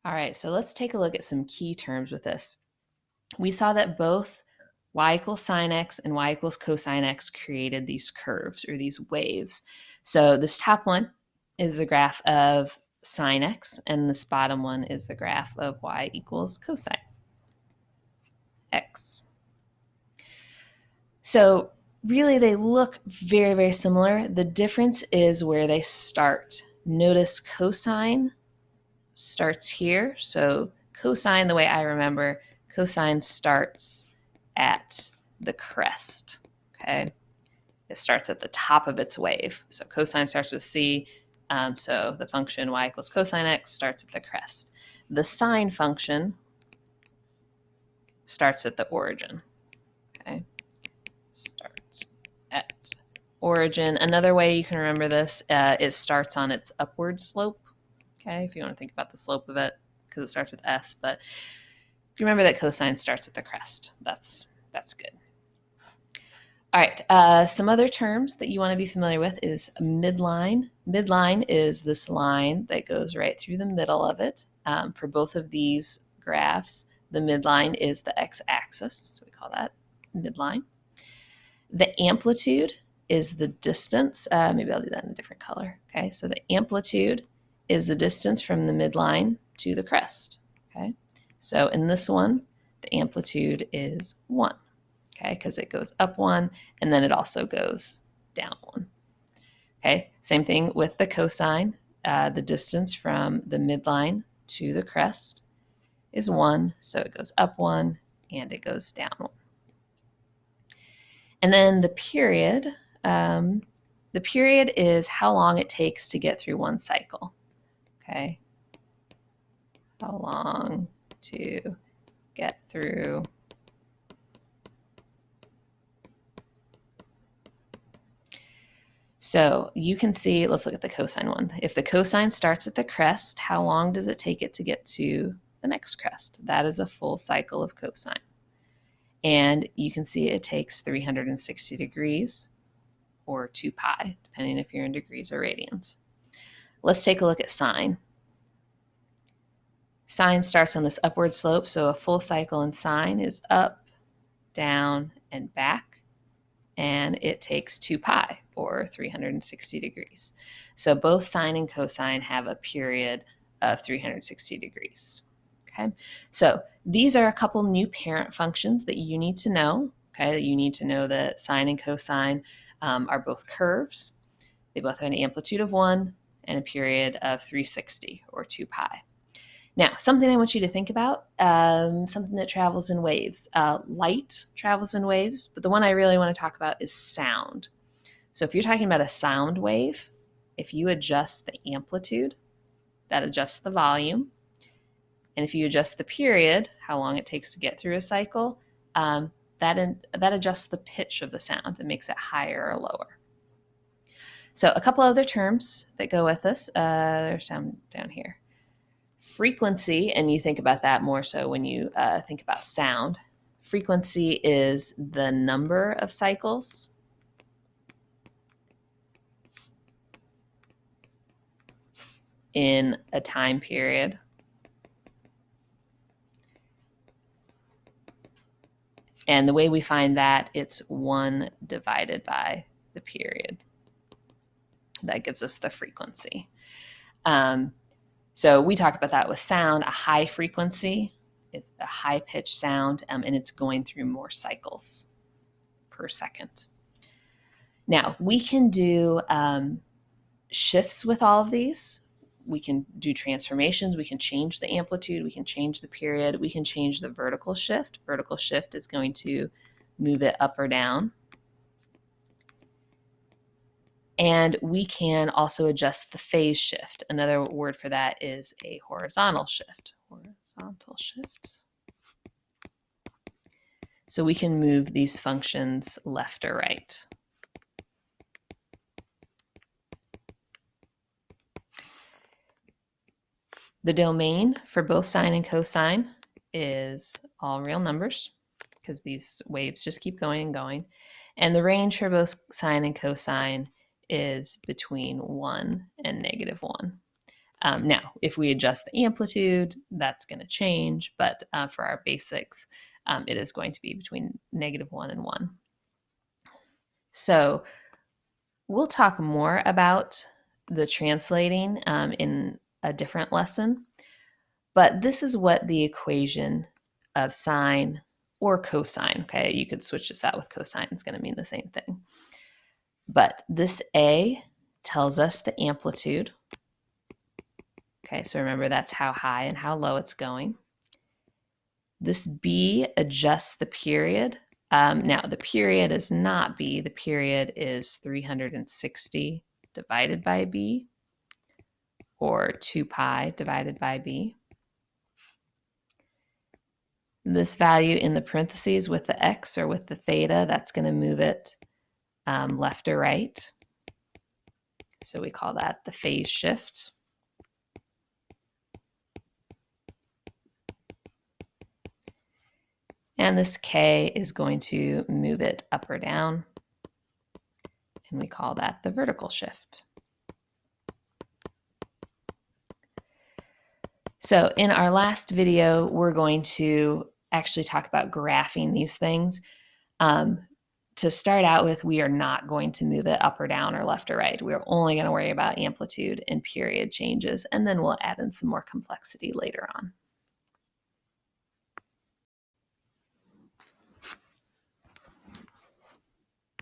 All right, so let's take a look at some key terms with this. We saw that both y equals sine x and y equals cosine x created these curves or these waves. So this top one is the graph of sine x, and this bottom one is the graph of y equals cosine x. So really they look very, very similar. The difference is where they start. Notice cosine starts here. So cosine, the way I remember, cosine starts at the crest, okay? It starts at the top of its wave. So cosine starts with c, so the function y equals cosine x starts at the crest. The sine function starts at the origin, okay? Starts at origin. Another way you can remember this, it starts on its upward slope, okay, if you want to think about the slope of it, because it starts with s, but if you remember that cosine starts at the crest, that's good. All right, some other terms that you want to be familiar with is midline. Midline is this line that goes right through the middle of it. For both of these graphs, the midline is the x-axis, so we call that midline. The amplitude is the distance. Maybe I'll do that in a different color. Okay, so the amplitude is the distance from the midline to the crest. Okay, so in this one, the amplitude is 1. Okay, because it goes up 1 and then it also goes down 1. Okay, same thing with the cosine. The distance from the midline to the crest is 1, so it goes up 1 and it goes down 1. And then the period is how long it takes to get through one cycle. Okay, how long to get through So you can see, let's look at the cosine one. If the cosine starts at the crest, how long does it take it to get to the next crest? That is a full cycle of cosine. And you can see it takes 360 degrees or 2 pi, depending if you're in degrees or radians. Let's take a look at sine. Sine starts on this upward slope, so a full cycle in sine is up, down, and back. And it takes 2 pi, or 360 degrees. So both sine and cosine have a period of 360 degrees. Okay, so these are a couple new parent functions that you need to know. Okay, that you need to know that sine and cosine are both curves. They both have an amplitude of 1 and a period of 360, or 2 pi. Now, something I want you to think about, something that travels in waves. Light travels in waves, but the one I really want to talk about is sound. So if you're talking about a sound wave, if you adjust the amplitude, that adjusts the volume. And if you adjust the period, how long it takes to get through a cycle, that adjusts the pitch of the sound and makes it higher or lower. So a couple other terms that go with this, there's some down here. Frequency, and you think about that more so when you think about sound. Frequency is the number of cycles in a time period. And the way we find that, it's 1 divided by the period. That gives us the frequency. So we talk about that with sound. A high frequency is a high-pitched sound, and it's going through more cycles per second. Now, we can do shifts with all of these. We can do transformations. We can change the amplitude. We can change the period. We can change the vertical shift. Vertical shift is going to move it up or down. And we can also adjust the phase shift. Another word for that is a horizontal shift. Horizontal shift. So we can move these functions left or right. The domain for both sine and cosine is all real numbers, because these waves just keep going and going. And the range for both sine and cosine is between 1 and -1. Now, if we adjust the amplitude, that's going to change, but for our basics, it is going to be between -1 and 1. So we'll talk more about the translating in a different lesson, but this is what the equation of sine or cosine, okay, you could switch this out with cosine, it's going to mean the same thing. But this A tells us the amplitude. Okay, so remember that's how high and how low it's going. This B adjusts the period. Now, the period is not B. The period is 360 divided by B, or 2 pi divided by B. This value in the parentheses with the x or with the theta, that's going to move it left or right. So we call that the phase shift. And this k is going to move it up or down. And we call that the vertical shift. So in our last video, we're going to actually talk about graphing these things. To start out with, we are not going to move it up or down or left or right. We're only going to worry about amplitude and period changes, and then we'll add in some more complexity later on.